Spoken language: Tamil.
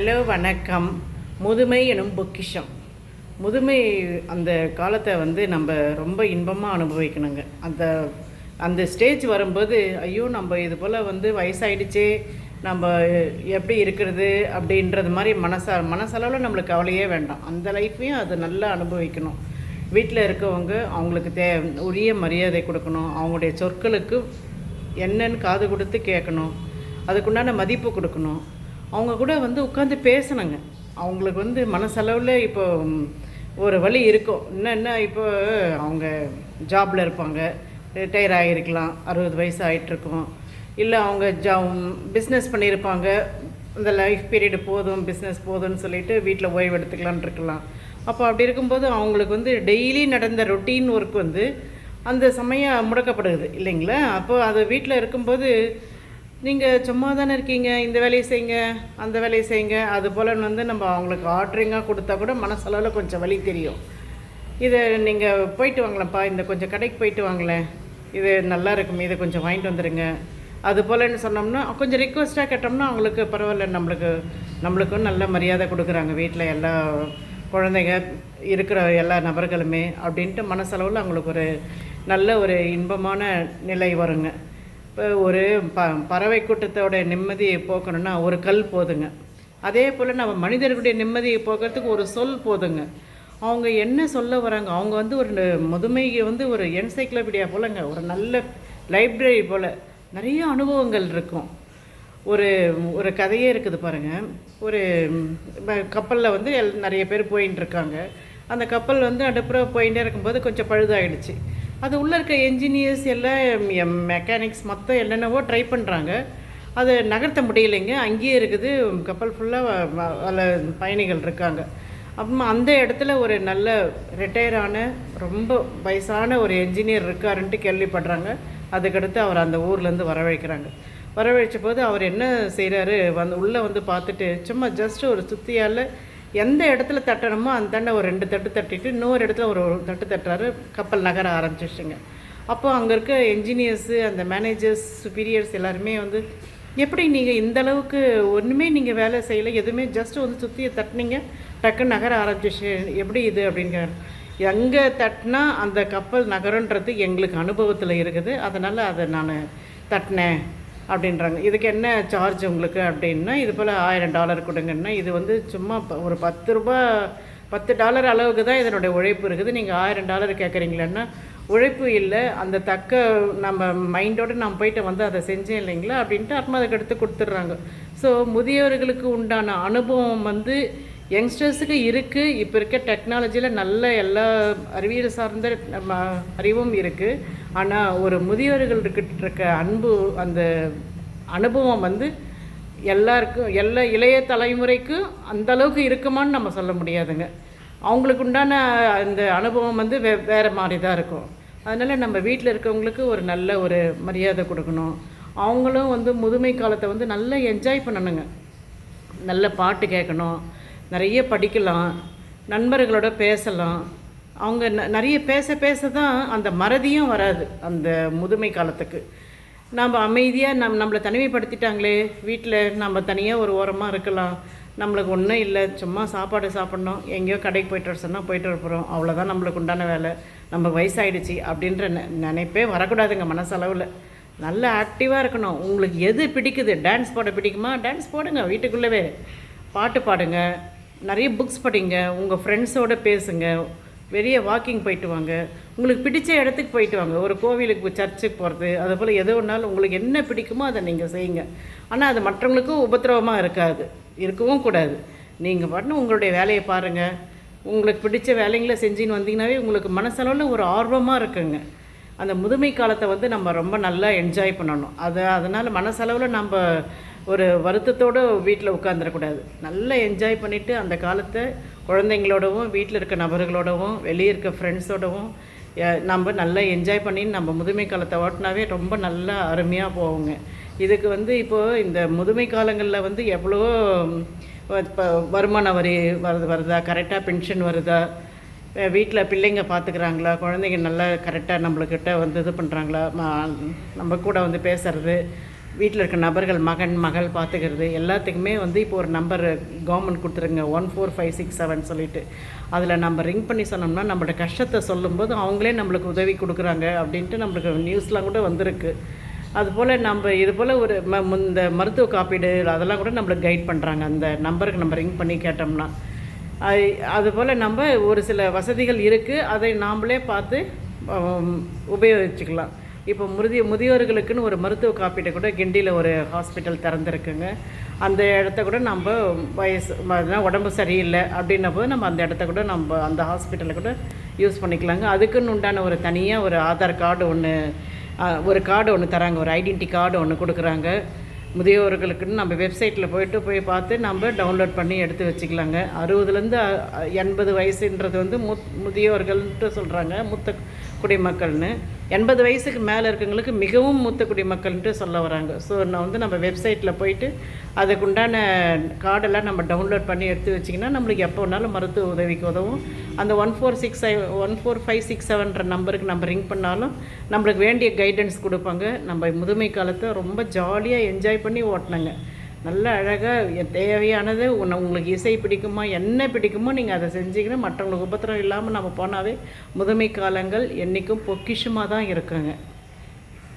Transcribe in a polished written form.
ஹலோ வணக்கம். முதுமை எனும் பொக்கிஷம். முதுமை அந்த காலத்தை நம்ம ரொம்ப இன்பமாக அனுபவிக்கணுங்க. அந்த அந்த ஸ்டேஜ் வரும்போது ஐயோ நம்ம இது போல் வயசாயிடுச்சே, நம்ம எப்படி இருக்கிறது அப்படின்றது மாதிரி மனசளவில் நம்மளுக்கு கவலையே வேண்டாம். அந்த லைஃப்பையும் அது நல்லா அனுபவிக்கணும். வீட்டில் இருக்கவங்க அவங்களுக்கு உரிய மரியாதை கொடுக்கணும். அவங்களுடைய சொற்களுக்கு என்னன்னு காது கொடுத்து கேட்கணும். அதுக்குண்டான மதிப்பு கொடுக்கணும். அவங்க கூட உட்காந்து பேசணுங்க. அவங்களுக்கு மனசளவில் இப்போ ஒரு வழி இருக்கும். என்ன இப்போ அவங்க ஜாபில் இருப்பாங்க, ரிட்டையர் ஆகியிருக்கலாம், 60 வயசு ஆகிட்டுருக்கும். இல்லை அவங்க பிஸ்னஸ் பண்ணியிருப்பாங்க, இந்த லைஃப் பீரியடு போதும், பிஸ்னஸ் போதும்னு சொல்லிட்டு வீட்டில் ஓய்வு எடுத்துக்கலான் இருக்கலாம். அப்போ அப்படி இருக்கும்போது அவங்களுக்கு டெய்லி நடந்த ரொட்டீன் ஒர்க் அந்த சமயம் முடக்கப்படுது இல்லைங்களா? அப்போது அது வீட்டில் இருக்கும்போது நீங்கள் சும்மா தானே இருக்கீங்க, இந்த வேலையை செய்யுங்க, அந்த வேலையை செய்யுங்க, அது போல் நம்ம அவங்களுக்கு ஆர்டரிங்காக கொடுத்தா கூட மனசளவில் கொஞ்சம் வலி தெரியும். இதை நீங்கள் போயிட்டு வாங்களேன்ப்பா, இந்த கொஞ்சம் கடைக்கு போயிட்டு வாங்களேன், இது நல்லா இருக்கும், இதை கொஞ்சம் வாங்கிட்டு வந்துடுங்க, அது போலன்னு சொன்னோம்னா கொஞ்சம் ரிக்வெஸ்ட்டாக கேட்டோம்னா அவங்களுக்கு பரவாயில்ல, நம்மளுக்கும் நல்ல மரியாதை கொடுக்குறாங்க வீட்டில் எல்லா குழந்தைங்க இருக்கிற எல்லா நபர்களுமே அப்படின்ட்டு மனசளவில் அவங்களுக்கு ஒரு நல்ல ஒரு இன்பமான நிலை வருங்க. இப்போ ஒரு பறவை கூட்டத்தோட நிம்மதியை போக்கணுன்னா ஒரு கல் போதுங்க. அதே போல் நம்ம மனிதர்களுடைய நிம்மதியை போக்குறதுக்கு ஒரு சொல் போதுங்க. அவங்க என்ன சொல்ல வராங்க, அவங்க ஒரு முதுமைக்கு ஒரு என்சைக்ளோபீடியா போலங்க, ஒரு நல்ல லைப்ரரி போல் நிறைய அனுபவங்கள் இருக்கும். ஒரு ஒரு கதையே இருக்குது பாருங்கள். ஒரு கப்பலில் நிறைய பேர் போயின்னு இருக்காங்க. அந்த கப்பல் அடுப்புற போயிட்டே இருக்கும்போது கொஞ்சம் பழுதாகிடுச்சு. அது உள்ளே இருக்க என்ஜினியர்ஸ் எல்லாம் மெக்கானிக்ஸ் மொத்தம் என்னென்னவோ ட்ரை பண்ணுறாங்க. அதை நகர்த்த முடியலைங்க, அங்கேயே இருக்குது. கப்பல் ஃபுல்லாக அதில் பயணிகள் இருக்காங்க. அப்புறமா அந்த இடத்துல ஒரு நல்ல ரிட்டையரான ரொம்ப வயசான ஒரு என்ஜினியர் இருக்காருன்ட்டு கேள்விப்படுறாங்க. அதுக்கடுத்து அவர் அந்த ஊர்லேருந்து வரவழைக்கிறாங்க. வரவழைச்ச போது அவர் என்ன செய்கிறாரு, உள்ளே பார்த்துட்டு சும்மா ஜஸ்ட் ஒரு சுத்தியால் எந்த இடத்துல தட்டணுமோ அந்த தண்டை ஒரு 2 தட்டு தட்டிட்டு இன்னொரு இடத்துல ஒரு தட்டு தட்டுறாரு. கப்பல் நகர ஆரம்பிச்சிச்சுங்க. அப்போ அங்கே இருக்க என்ஜினியர்ஸு, அந்த மேனேஜர்ஸ், சுப்பீரியர்ஸ் எல்லாருமே எப்படி நீங்கள் இந்த அளவுக்கு ஒன்றுமே நீங்கள் வேலை செய்யலை, எதுவுமே ஜஸ்ட் சுற்றியை தட்டினீங்க, டக்குன்னு நகர ஆரம்பிச்சிச்சு, எப்படி இது அப்படிங்கிறார். எங்கே தட்டினா அந்த கப்பல் நகரன்றது எங்களுக்கு அனுபவத்தில் இருக்குது, அதனால் அதை நான் தட்டினேன் அப்படின்றாங்க. இதுக்கு என்ன சார்ஜ் உங்களுக்கு அப்படின்னா, இது போல் $1000 கொடுங்கன்னா, இது சும்மா ஒரு $10 அளவுக்கு தான் இதனுடைய உழைப்பு இருக்குது. நீங்கள் $1000 கேட்குறீங்களன்னா உழைப்பு இல்லை, அந்த தக்க நம்ம மைண்டோடு நான் போயிட்டு அதை செஞ்சேன் இல்லைங்களா அப்படின்ட்டு அதுக்கு எடுத்து கொடுத்துட்றாங்க. ஸோ முதியவர்களுக்கு உண்டான அனுபவம் யங்ஸ்டர்ஸுக்கு இருக்குது. இப்போ இருக்க டெக்னாலஜியில் நல்ல எல்லா அறிவியல் சார்ந்த நம்ம அறிவும் இருக்குது. ஆனால் ஒரு முதியவர்கள்கிட்ட இருக்க அன்பு, அந்த அனுபவம் எல்லாருக்கும், எல்லா இளைய தலைமுறைக்கும் அந்த அளவுக்கு இருக்குமான்னு நம்ம சொல்ல முடியாதுங்க. அவங்களுக்கு உண்டான அந்த அனுபவம் வேறு மாதிரி தான் இருக்கும். அதனால் நம்ம வீட்டில் இருக்கவங்களுக்கு ஒரு நல்ல ஒரு மரியாதை கொடுக்கணும். அவங்களும் முதுமை காலத்தை நல்லா என்ஜாய் பண்ணணுங்க. நல்ல பாட்டு கேட்கணும், நிறைய படிக்கலாம், நண்பர்களோட பேசலாம். அவங்க நிறைய பேச தான் அந்த மறதியும் வராது. அந்த முதுமை காலத்துக்கு நம்ம அமைதியாக நம்மளை தனிமைப்படுத்திட்டாங்களே, வீட்டில் நம்ம தனியாக ஒரு ஓரமாக இருக்கலாம், நம்மளுக்கு ஒன்றும் இல்லை, சும்மா சாப்பாடு சாப்பிட்ணும், எங்கேயோ கடைக்கு போய்ட்டு வர சொன்னால் போய்ட்டு வரப்போகிறோம், அவ்வளோதான் நம்மளுக்கு உண்டான வேலை, நம்ம வயசாகிடுச்சு அப்படின்ற நினைப்பே வரக்கூடாதுங்க. மனசளவில் நல்லா ஆக்டிவாக இருக்கணும். உங்களுக்கு எது பிடிக்குது, டான்ஸ் போட பிடிக்குமா, டான்ஸ் போடுங்க, வீட்டுக்குள்ளவே பாட்டு பாடுங்க, நிறைய புக்ஸ் படிங்க, உங்கள் ஃப்ரெண்ட்ஸோடு பேசுங்க, வெளியே வாக்கிங் போயிட்டு வாங்க, உங்களுக்கு பிடிச்ச இடத்துக்கு போயிட்டு வாங்க, ஒரு கோவிலுக்கு, சர்ச்சுக்கு போகிறது, அதுபோல் எது ஒன்றாலும் உங்களுக்கு என்ன பிடிக்குமோ அதை நீங்கள் செய்யுங்க. ஆனால் அது மற்றவங்களுக்கும் உபத்திரவமாக இருக்கவும் கூடாது. நீங்கள் பாட்டுன்னு உங்களுடைய வேலையை பாருங்கள். உங்களுக்கு பிடிச்ச வேலைங்களை செஞ்சுன்னு வந்தீங்கன்னாவே உங்களுக்கு மனசளவில் ஒரு ஆர்வமாக இருக்குங்க. அந்த முதுமை காலத்தை நம்ம ரொம்ப நல்லா என்ஜாய் பண்ணணும். அதனால் மனசளவில் நம்ம ஒரு வருத்தத்தோடு வீட்டில் உட்காந்துடக்கூடாது. நல்லா என்ஜாய் பண்ணிவிட்டு அந்த காலத்தை குழந்தைங்களோடவும், வீட்டில் இருக்க நபர்களோடவும், வெளியே இருக்க ஃப்ரெண்ட்ஸோடவும் நம்ம நல்லா என்ஜாய் பண்ணி நம்ம முதுமை காலத்தை ஓட்டினாவே ரொம்ப நல்லா அருமையாக போவோங்க. இதுக்கு இப்போது இந்த முதுமை காலங்களில் எவ்வளவோ இப்போ வருமான வரி வருதா, கரெக்டாக பென்ஷன் வருதா, வீட்டில் பிள்ளைங்க பார்த்துக்கிறாங்களா, குழந்தைங்க நல்லா கரெக்டாக நம்மளுக்கிட்ட இது பண்ணுறாங்களா, நம்ம கூட பேசுகிறது, வீட்டில் இருக்க நபர்கள் மகன் மகள் பார்த்துக்கிறது எல்லாத்துக்குமே வந்து இப்போ ஒரு நம்பர் கவர்மெண்ட் கொடுத்துருங்க 14567 சொல்லிட்டு அதில் நம்ம ரிங் பண்ணி சொன்னோம்னா நம்மளோட கஷ்டத்தை சொல்லும்போது அவங்களே நம்மளுக்கு உதவி கொடுக்குறாங்க அப்படின்ட்டு நம்மளுக்கு நியூஸ்லாம் கூட வந்திருக்கு. அதுபோல் நம்ம இது போல் ஒரு இந்த மருத்துவ காப்பீடு அதெல்லாம் கூட நம்மளுக்கு கைட் பண்ணுறாங்க. அந்த நம்பருக்கு நம்ம ரிங் பண்ணி கேட்டோம்னா அதுபோல் நம்ம ஒரு சில வசதிகள் இருக்குது, அதை நாம்ளே பார்த்து உபயோகிச்சுக்கலாம். இப்போ முதியோர்களுக்குன்னு ஒரு மருத்துவ காப்பீட்டை கூட கிண்டியில் ஒரு ஹாஸ்பிட்டல் திறந்துருக்குங்க. அந்த இடத்த கூட நம்ம வயசு உடம்பு சரியில்லை அப்படின்ன போது நம்ம அந்த இடத்த கூட நம்ம அந்த ஹாஸ்பிட்டலில் கூட யூஸ் பண்ணிக்கலாங்க. அதுக்குன்னு உண்டான ஒரு தனியாக ஒரு ஆதார் கார்டு ஒன்று ஒரு கார்டு ஒன்று தராங்க, ஒரு ஐடென்டி கார்டு ஒன்று கொடுக்குறாங்க முதியோர்களுக்குன்னு. நம்ம வெப்சைட்டில் போய் பார்த்து நம்ம டவுன்லோட் பண்ணி எடுத்து வச்சுக்கலாங்க. 60லேருந்து 80 வயசுன்றது வந்து முதியோர்கள்ன்ட்டு சொல்கிறாங்க, மூத்த குடிமக்கள்னு. 80 வயசுக்கு மேலே இருக்கவங்களுக்கு மிகவும் மூத்த குடிமக்கள்ன்ட்டு சொல்ல வராங்க. ஸோ நான் வந்து நம்ம வெப்சைட்டில் போயிட்டு அதுக்குண்டான கார்டெல்லாம் நம்ம டவுன்லோட் பண்ணி எடுத்து வச்சிங்கன்னா நம்மளுக்கு எப்போ வேணாலும் மருத்துவ உதவிக்கு உதவும். அந்த 14567 நம்பருக்கு நம்ம ரிங் பண்ணாலும் நம்மளுக்கு வேண்டிய கைடன்ஸ் கொடுப்பாங்க. நம்ம முதுமை காலத்தை ரொம்ப ஜாலியாக என்ஜாய் பண்ணி ஓட்டினாங்க. நல்ல அழகாக தேவையானது உங்களுக்கு இசை பிடிக்குமா என்ன பிடிக்குமோ நீங்கள் அதை செஞ்சிங்கன்னா மற்றவங்களுக்கு உபத்திரம் இல்லாமல் நம்ம போனாவே முதுமை காலங்கள் என்றைக்கும் பொக்கிஷமாக தான் இருக்குங்க.